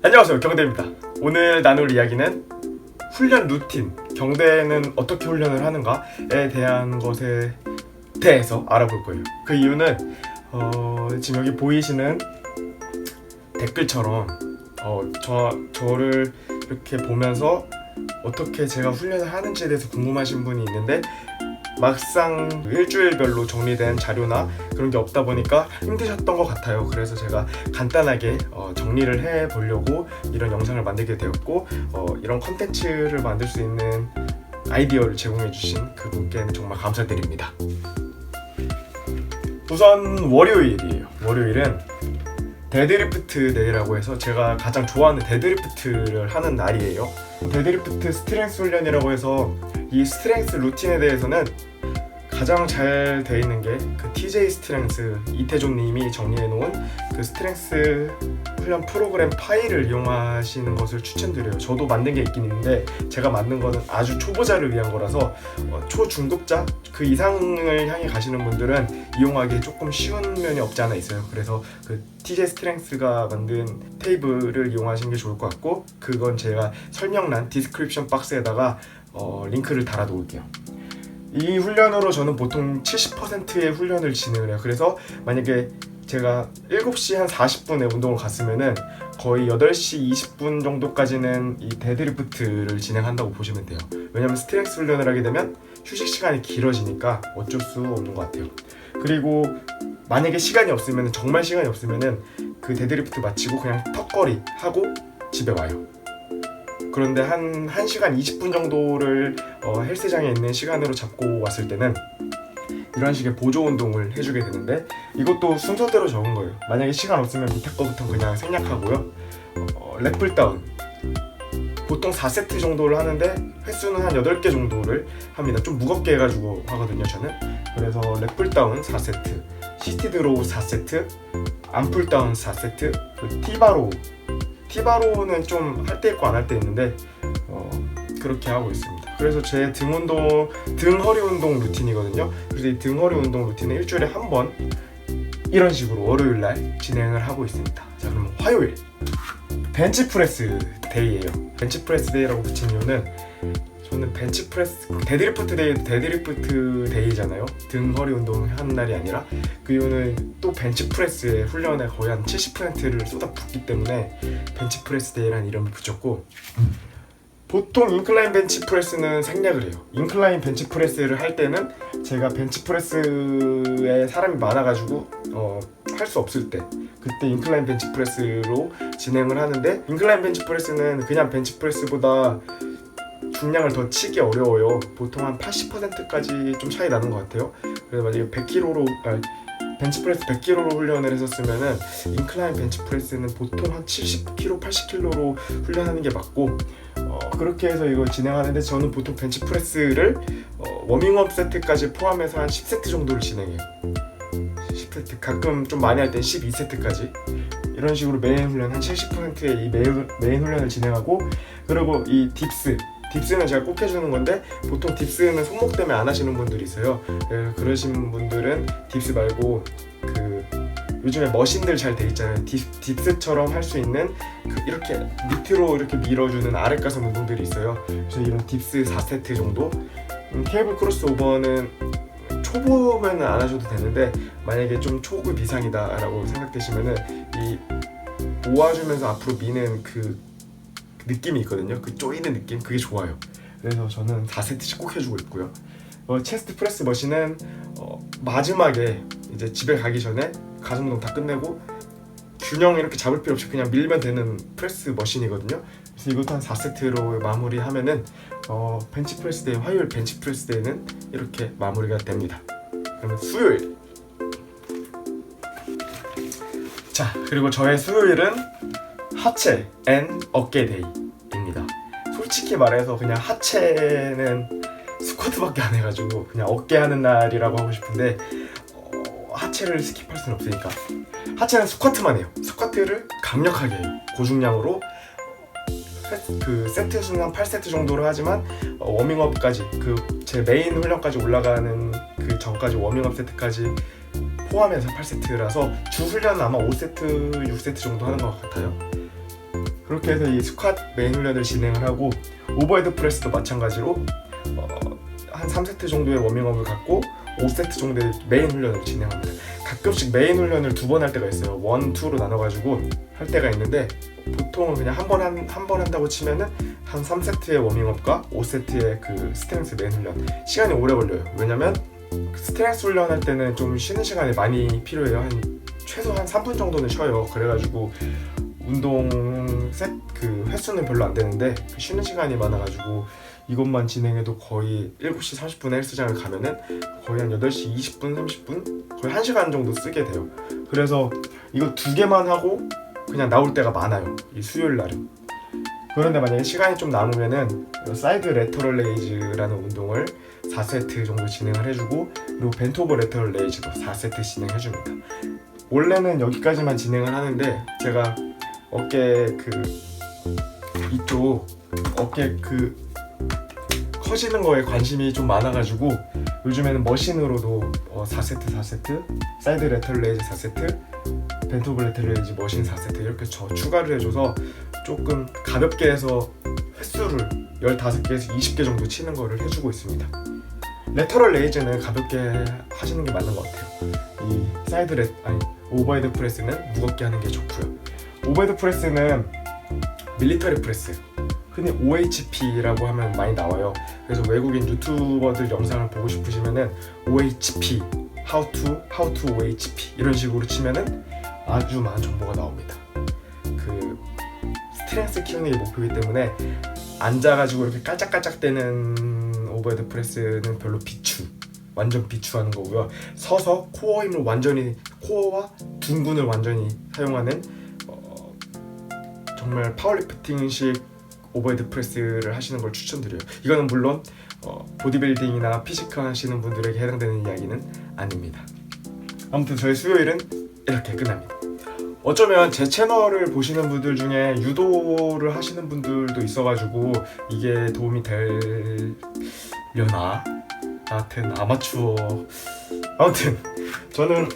안녕하세요, 경대입니다. 오늘 나눌 이야기는 훈련 루틴, 경대는 어떻게 훈련을 하는가에 대한 것에 대해서 알아볼 거예요. 그 이유는 지금 여기 보이시는 댓글처럼 저를 이렇게 보면서 어떻게 제가 훈련을 하는지에 대해서 궁금하신 분이 있는데 막상 일주일별로 정리된 자료나 그런 게 없다 보니까 힘드셨던 것 같아요. 그래서 제가 간단하게 정리를 해보려고 이런 영상을 만들게 되었고, 이런 컨텐츠를 만들 수 있는 아이디어를 제공해 주신 그분께는 정말 감사드립니다. 우선 월요일이에요. 월요일은 데드리프트 데이라고 해서 제가 가장 좋아하는 데드리프트를 하는 날이에요. 데드리프트 스트렝스 훈련이라고 해서 이 스트렝스 루틴에 대해서는 가장 잘 돼 있는 게 그 TJ 스트렝스 이태존 님이 정리해 놓은 그 스트렝스 훈련 프로그램 파일을 이용하시는 것을 추천드려요. 저도 만든 게 있긴 있는데 제가 만든 거는 아주 초보자를 위한 거라서 초중급자 그 이상을 향해 가시는 분들은 이용하기 조금 쉬운 면이 없지 않아 있어요. 그래서 그 TJ 스트렝스가 만든 테이블을 이용하시는 게 좋을 것 같고, 그건 제가 설명란 디스크립션 박스에다가 링크를 달아 놓을게요. 이 훈련으로 저는 보통 70%의 훈련을 진행을 해요. 그래서 만약에 제가 7시 한 40분에 운동을 갔으면은 거의 8시 20분 정도까지는 이 데드리프트를 진행한다고 보시면 돼요. 왜냐면 스트렝스 훈련을 하게 되면 휴식 시간이 길어지니까 어쩔 수 없는 것 같아요. 그리고 만약에 시간이 없으면, 정말 시간이 없으면은 그 데드리프트 마치고 그냥 턱걸이 하고 집에 와요. 그런데 한 1시간 20분 정도를 헬스장에 있는 시간으로 잡고 왔을 때는 이런 식의 보조 운동을 해주게 되는데, 이것도 순서대로 적은 거예요. 만약에 시간 없으면 밑에 거부터 그냥 생략하고요. 랩풀다운 보통 4세트 정도를 하는데 횟수는 한 8개 정도를 합니다. 좀 무겁게 해가지고 하거든요, 저는. 그래서 랩풀다운 4세트, 시티드로우 4세트, 암풀다운 4세트, 티바로우는 좀 할 때 있고 안 할 때 있는데 그렇게 하고 있습니다. 그래서 제 등 허리 운동 루틴이거든요. 그래서 이 등 허리 운동 루틴은 일주일에 한 번 이런 식으로 월요일 날 진행을 하고 있습니다. 자, 그럼 화요일 벤치프레스 데이예요. 벤치프레스 데이라고 붙인 이유는 저는 벤치프레스 데드리프트 데이잖아요. 등 허리 운동 하는 날이 아니라, 그 이유는 또 벤치프레스의 훈련에 거의 한 70%를 쏟아붓기 때문에 벤치프레스 데이라는 이름을 붙였고, 보통 인클라인 벤치프레스는 생략을 해요. 인클라인 벤치프레스를 할 때는 제가 벤치프레스에 사람이 많아가지고 할 수 없을 때 그때 인클라인 벤치프레스로 진행을 하는데, 인클라인 벤치프레스는 그냥 벤치프레스보다 중량을 더 치기 어려워요. 보통 한 80%까지 좀 차이 나는 것 같아요. 그래서 만약에 벤치프레스 100kg로 훈련을 했었으면은 인클라인 벤치프레스는 보통 한 70kg, 80kg로 훈련하는 게 맞고, 그렇게 해서 이걸 진행하는데 저는 보통 벤치프레스를 워밍업 세트까지 포함해서 한 10세트 정도를 진행해요. 10세트, 가끔 좀 많이 할 땐 12세트까지 이런 식으로 메인 훈련 한 70%의 이 메인 훈련을 진행하고, 그리고 이 딥스는 제가 꼭 해주는 건데, 보통 딥스는 손목 때문에 안 하시는 분들이 있어요. 그러신 분들은 딥스 말고 요즘에 머신들 잘 돼 있잖아요. 딥스처럼 할 수 있는 이렇게 밑으로 이렇게 밀어주는 아랫가슴 운동들이 있어요. 그래서 이런 딥스 4세트 정도. 케이블 크로스 오버는 초보면은 안 하셔도 되는데, 만약에 좀 초급 이상이다 라고 생각되시면은 이 모아주면서 앞으로 미는 그 느낌이 있거든요. 그 쪼이는 느낌, 그게 좋아요. 그래서 저는 4세트씩 꼭 해주고 있고요. 체스트 프레스 머신은 마지막에 이제 집에 가기 전에 가슴 운동 다 끝내고 균형 이렇게 잡을 필요 없이 그냥 밀면 되는 프레스 머신이거든요. 그래서 이것도 한 4세트로 마무리하면은 벤치프레스 데이, 화요일 벤치프레스 데이는 이렇게 마무리가 됩니다. 그러면 수요일. 자, 그리고 저의 수요일은 하체 앤 어깨 데이입니다. 솔직히 말해서 그냥 하체는 스쿼트밖에 안 해가지고 그냥 어깨 하는 날이라고 하고 싶은데, 하체를 스킵할 수는 없으니까 하체는 스쿼트만 해요. 스쿼트를 강력하게 해요. 고중량으로 그 세트 수는 8세트 정도로 하지만 워밍업까지 제 메인 훈련까지 올라가는 그 전까지 워밍업 세트까지 포함해서 8세트라서 주 훈련은 아마 5세트, 6세트 정도 하는 것 같아요. 그렇게 해서 이 스쿼트 메인 훈련을 진행을 하고 오버헤드 프레스도 마찬가지로 한 3세트 정도의 워밍업을 갖고 5세트 정도의 메인 훈련을 진행합니다. 가끔씩 메인 훈련을 2번 할 때가 있어요. 1, 2로 나눠가지고 할 때가 있는데 보통은 그냥 한 번 한다고 치면은 한 3세트의 워밍업과 5세트의 그 스트렝스 메인 훈련 시간이 오래 걸려요. 왜냐면 스트렝스 훈련 할 때는 좀 쉬는 시간이 많이 필요해요. 최소 한 3분 정도는 쉬어요. 그래가지고 운동 그 횟수는 별로 안 되는데 쉬는 시간이 많아가지고 이것만 진행해도 거의 7시 30분에 헬스장을 가면은 거의 한 8시 20분, 30분? 거의 1시간 정도 쓰게 돼요. 그래서 이거 2개만 하고 그냥 나올 때가 많아요. 이 수요일 날은. 그런데 만약에 시간이 좀 남으면은 사이드 레터럴 레이즈라는 운동을 4세트 정도 진행을 해주고 그리고 벤트 오버 레터럴 레이즈도 4세트 진행해줍니다. 원래는 여기까지만 진행을 하는데 제가 어깨 이쪽 어깨 커지는 거에 관심이 좀 많아가지고 요즘에는 머신으로도 4세트 사이드 레터럴 레이즈 4세트 벤트 오버 레터럴 레이즈 머신 4세트 이렇게 추가를 해줘서 조금 가볍게 해서 횟수를 15개에서 20개 정도 치는 거를 해주고 있습니다. 레터럴 레이즈는 가볍게 하시는 게 맞는 것 같아요. 이 오버헤드 프레스는 무겁게 하는 게 좋고요. 오버헤드 프레스는 밀리터리 프레스, 흔히 OHP라고 하면 많이 나와요. 그래서 외국인 유튜버들 영상을 보고 싶으시면은 OHP, how to OHP 이런 식으로 치면은 아주 많은 정보가 나옵니다. 그 스트렝스 키우는 게 목표이기 때문에 앉아가지고 이렇게 깔짝깔짝대는 오버헤드 프레스는 별로 완전 비추하는 거고요. 서서 코어 힘을 코어와 둔근을 완전히 사용하는 정말 파워리프팅식 오버헤드 프레스를 하시는 걸 추천드려요. 이거는 물론 보디빌딩이나 피지컬 하시는 분들에게 해당되는 이야기는 아닙니다. 아무튼 저희 수요일은 이렇게 끝납니다. 어쩌면 제 채널을 보시는 분들 중에 유도를 하시는 분들도 있어가지고 이게 도움이 되려나? 하여튼 아마추어 아무튼 저는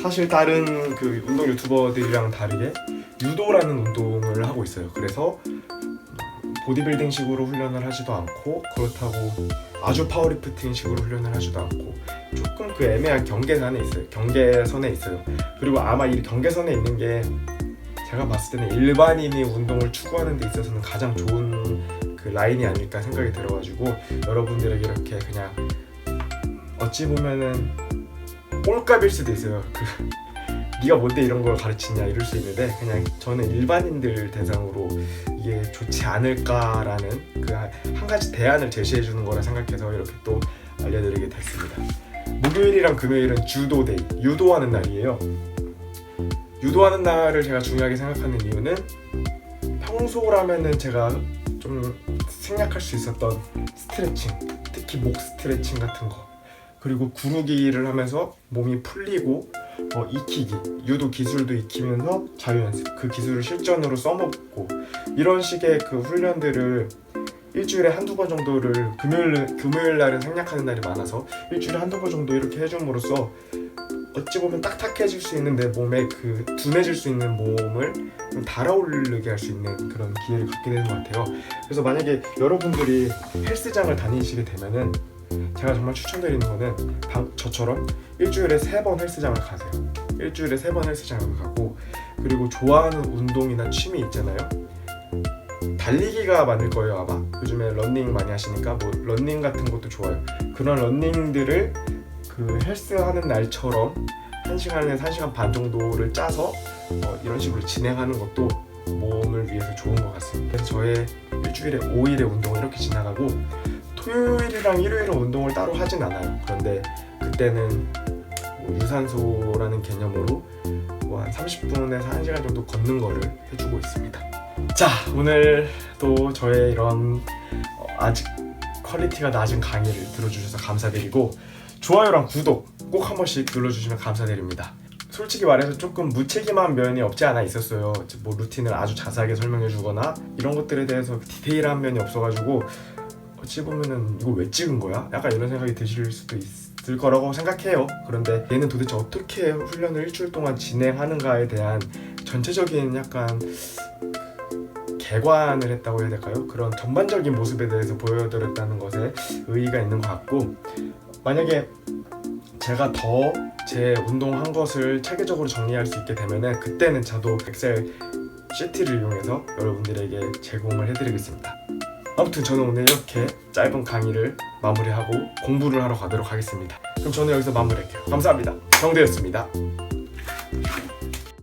사실 다른 그 운동 유튜버들이랑 다르게 유도라는 운동을 하고 있어요. 그래서 보디빌딩 식으로 훈련을 하지도 않고 그렇다고 아주 파워리프팅 식으로 훈련을 하지도 않고 조금 그 애매한 경계선에 있어요. 그리고 아마 이 경계선에 있는 게 제가 봤을 때는 일반인이 운동을 추구하는 데 있어서는 가장 좋은 그 라인이 아닐까 생각이 들어가지고 여러분들에게 이렇게 그냥 어찌 보면은 꼴값일 수도 있어요. 네가 뭔데 이런 걸 가르치냐 이럴 수 있는데 그냥 저는 일반인들 대상으로 이게 좋지 않을까라는 그 한 가지 대안을 제시해 주는 거라 생각해서 이렇게 또 알려드리게 됐습니다. 목요일이랑 금요일은 주도데이, 유도하는 날이에요. 유도하는 날을 제가 중요하게 생각하는 이유는 평소라면은 제가 좀 생략할 수 있었던 스트레칭, 특히 목 스트레칭 같은 거, 그리고 구르기를 하면서 몸이 풀리고 익히기, 유도 기술도 익히면서 자유연습, 그 기술을 실전으로 써먹고 이런 식의 그 훈련들을 일주일에 한두 번 정도를 금요일 날은 생략하는 날이 많아서 일주일에 한두 번 정도 이렇게 해줌으로써 어찌 보면 딱딱해질 수 있는 내 몸에 그 둔해질 수 있는 몸을 좀 달아오르게 할 수 있는 그런 기회를 갖게 되는 것 같아요. 그래서 만약에 여러분들이 헬스장을 다니시게 되면은 제가 정말 추천드리는 거는 저처럼 일주일에 3번 헬스장을 가세요. 일주일에 3번 헬스장을 가고 그리고 좋아하는 운동이나 취미 있잖아요. 달리기가 많을 거예요 아마. 요즘에 러닝 많이 하시니까 뭐 러닝 같은 것도 좋아요. 그런 러닝들을 그 헬스하는 날처럼 1시간에서 1시간 반 정도를 짜서 이런 식으로 진행하는 것도 몸을 위해서 좋은 것 같습니다. 그래서 저의 일주일에 5일의 운동을 이렇게 지나가고 토요일이랑 일요일은 운동을 따로 하진 않아요. 그런데 그때는 뭐 유산소라는 개념으로 뭐 한 30분에서 1시간 정도 걷는 거를 해주고 있습니다. 자, 오늘 또 저의 이런 아직 퀄리티가 낮은 강의를 들어주셔서 감사드리고 좋아요랑 구독 꼭 한 번씩 눌러주시면 감사드립니다. 솔직히 말해서 조금 무책임한 면이 없지 않아 있었어요. 뭐 루틴을 아주 자세하게 설명해 주거나 이런 것들에 대해서 디테일한 면이 없어가지고 어찌 보면은 이거 왜 찍은 거야? 약간 이런 생각이 드실 수도 있을 거라고 생각해요. 그런데 얘는 도대체 어떻게 훈련을 일주일 동안 진행하는가에 대한 전체적인 약간 개관을 했다고 해야 될까요? 그런 전반적인 모습에 대해서 보여드렸다는 것에 의의가 있는 것 같고, 만약에 제가 더 제 운동한 것을 체계적으로 정리할 수 있게 되면은 그때는 저도 엑셀 시트를 이용해서 여러분들에게 제공을 해드리겠습니다. 아무튼 저는 오늘 이렇게 짧은 강의를 마무리하고 공부를 하러 가도록 하겠습니다. 그럼 저는 여기서 마무리할게요. 감사합니다. 정대였습니다.